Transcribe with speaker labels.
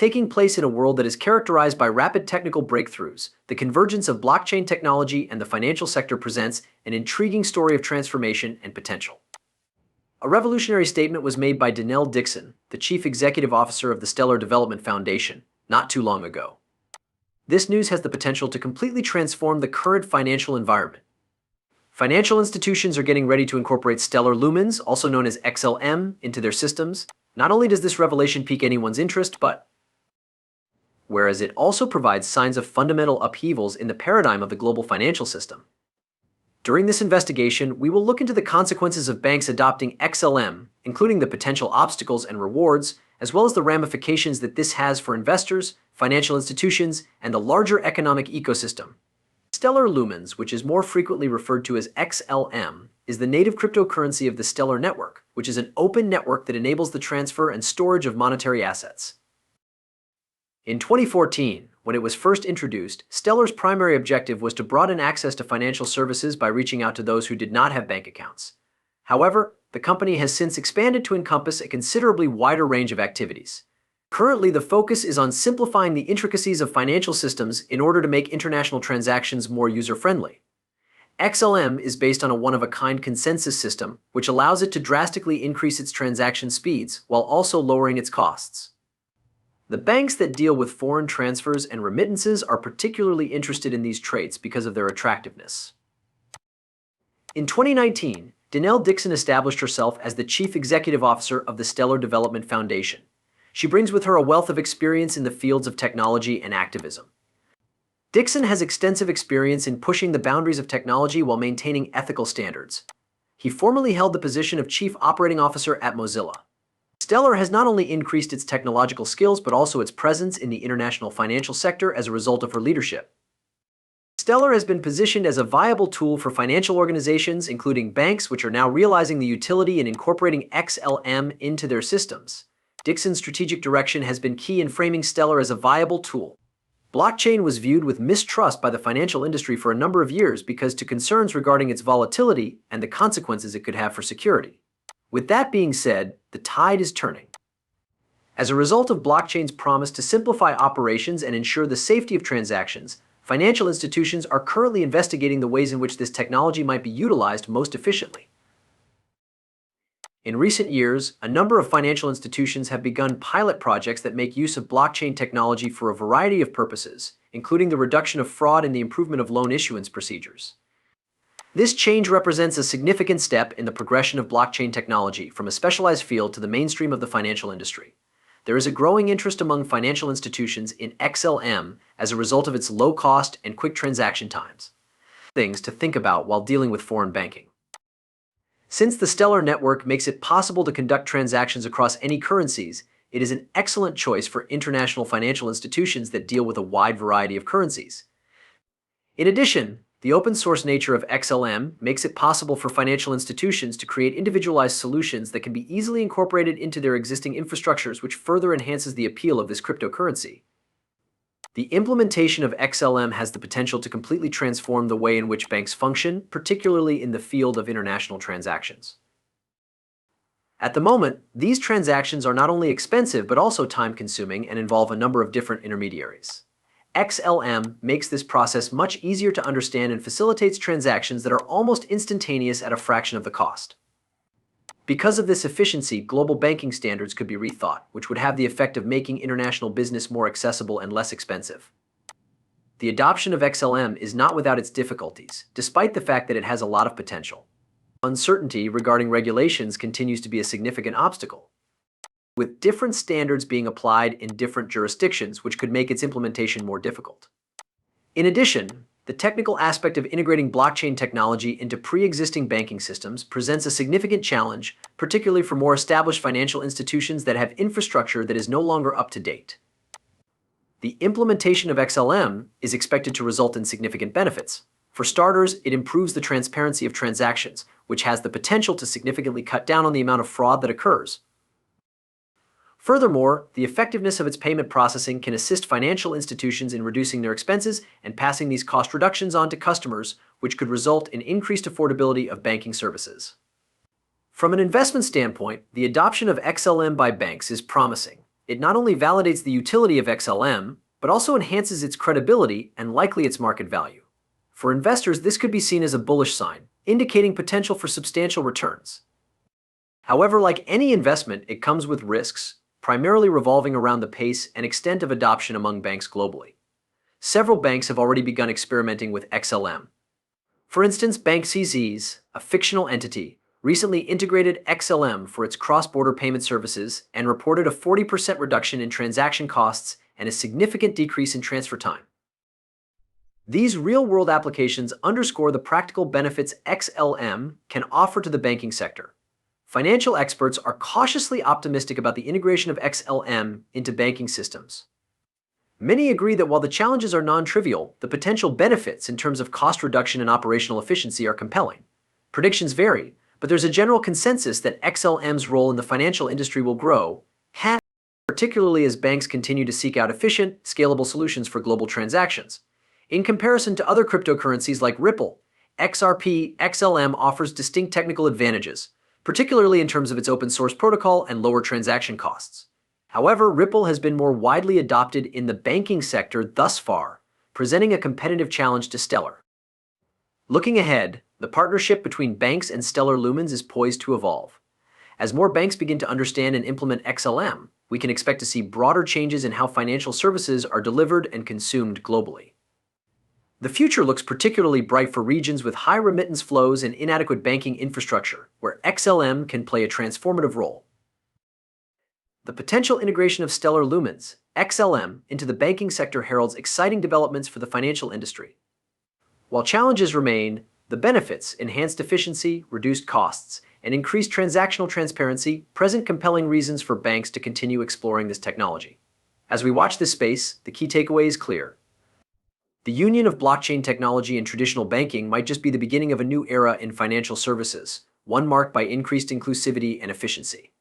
Speaker 1: taking place in a world that is characterized by rapid technical breakthroughs. The convergence of blockchain technology and the financial sector presents an intriguing story of transformation and potential. A revolutionary statement was made by Denelle Dixon, the Chief Executive Officer of the Stellar Development Foundation, not too long ago. This news has the potential to completely transform the current financial environment. Financial institutions are getting ready to incorporate stellar lumens, also known as XLM, into their systems. Not only does this revelation pique anyone's interest, but whereas it also provides signs of fundamental upheavals in the paradigm of the global financial system. During this investigation, we will look into the consequences of banks adopting XLM, including the potential obstacles and rewards, as well as the ramifications that this has for investors, financial institutions, and the larger economic ecosystem. Stellar lumens, which is more frequently referred to as XLM, is the native cryptocurrency of the Stellar network, which is an open network that enables the transfer and storage of monetary assets. In 2014, when it was first introduced, Stellar's primary objective was to broaden access to financial services by reaching out to those who did not have bank accounts. However, the company has since expanded to encompass a considerably wider range of activities. Currently, the focus is on simplifying the intricacies of financial systems in order to make international transactions more user-friendly. XLM is based on a one-of-a-kind consensus system, which allows it to drastically increase its transaction speeds while also lowering its costs. The banks that deal with foreign transfers and remittances are particularly interested in these traits because of their attractiveness. In 2019, Denelle Dixon established herself as the Chief Executive Officer of the Stellar Development Foundation. She brings with her a wealth of experience in the fields of technology and activism. Dixon has extensive experience in pushing the boundaries of technology while maintaining ethical standards. He formerly held the position of Chief Operating Officer at Mozilla. Stellar has not only increased its technological skills, but also its presence in the international financial sector as a result of her leadership. Stellar has been positioned as a viable tool for financial organizations, including banks, which are now realizing the utility in incorporating XLM into their systems. Dixon's strategic direction has been key in framing Stellar as a viable tool. Blockchain was viewed with mistrust by the financial industry for a number of years because to concerns regarding its volatility and the consequences it could have for security. With that being said, the tide is turning. As a result of blockchain's promise to simplify operations and ensure the safety of transactions, financial institutions are currently investigating the ways in which this technology might be utilized most efficiently. In recent years, a number of financial institutions have begun pilot projects that make use of blockchain technology for a variety of purposes, including the reduction of fraud and the improvement of loan issuance procedures. This change represents a significant step in the progression of blockchain technology from a specialized field to the mainstream of the financial industry. There is a growing interest among financial institutions in XLM as a result of its low cost and quick transaction times. Things to think about while dealing with foreign banking. Since the Stellar network makes it possible to conduct transactions across any currencies, it is an excellent choice for international financial institutions that deal with a wide variety of currencies. In addition, the open-source nature of XLM makes it possible for financial institutions to create individualized solutions that can be easily incorporated into their existing infrastructures, which further enhances the appeal of this cryptocurrency. The implementation of XLM has the potential to completely transform the way in which banks function, particularly in the field of international transactions. At the moment, these transactions are not only expensive but also time-consuming and involve a number of different intermediaries. XLM makes this process much easier to understand and facilitates transactions that are almost instantaneous at a fraction of the cost. Because of this efficiency, global banking standards could be rethought, which would have the effect of making international business more accessible and less expensive. The adoption of XLM is not without its difficulties, despite the fact that it has a lot of potential. Uncertainty regarding regulations continues to be a significant obstacle, with different standards being applied in different jurisdictions, which could make its implementation more difficult. In addition, the technical aspect of integrating blockchain technology into pre-existing banking systems presents a significant challenge, particularly for more established financial institutions that have infrastructure that is no longer up to date. The implementation of XLM is expected to result in significant benefits. For starters, it improves the transparency of transactions, which has the potential to significantly cut down on the amount of fraud that occurs. Furthermore, the effectiveness of its payment processing can assist financial institutions in reducing their expenses and passing these cost reductions on to customers, which could result in increased affordability of banking services. From an investment standpoint, the adoption of XLM by banks is promising. It not only validates the utility of XLM, but also enhances its credibility and likely its market value. For investors, this could be seen as a bullish sign, indicating potential for substantial returns. However, like any investment, it comes with risks, primarily revolving around the pace and extent of adoption among banks globally. Several banks have already begun experimenting with XLM. For instance, Bank CZ's, a fictional entity, recently integrated XLM for its cross-border payment services and reported a 40% reduction in transaction costs and a significant decrease in transfer time. These real-world applications underscore the practical benefits XLM can offer to the banking sector. Financial experts are cautiously optimistic about the integration of XLM into banking systems. Many agree that while the challenges are non-trivial, the potential benefits in terms of cost reduction and operational efficiency are compelling. Predictions vary, but there's a general consensus that XLM's role in the financial industry will grow, particularly as banks continue to seek out efficient, scalable solutions for global transactions. In comparison to other cryptocurrencies like Ripple, XRP+XLM offers distinct technical advantages, particularly in terms of its open-source protocol and lower transaction costs. However, Ripple has been more widely adopted in the banking sector thus far, presenting a competitive challenge to Stellar. Looking ahead, the partnership between banks and Stellar Lumens is poised to evolve. As more banks begin to understand and implement XLM, we can expect to see broader changes in how financial services are delivered and consumed globally. The future looks particularly bright for regions with high remittance flows and inadequate banking infrastructure, where XLM can play a transformative role. The potential integration of Stellar Lumens, XLM, into the banking sector heralds exciting developments for the financial industry. While challenges remain, the benefits, enhanced efficiency, reduced costs, and increased transactional transparency, present compelling reasons for banks to continue exploring this technology. As we watch this space, the key takeaway is clear. The union of blockchain technology and traditional banking might just be the beginning of a new era in financial services, one marked by increased inclusivity and efficiency.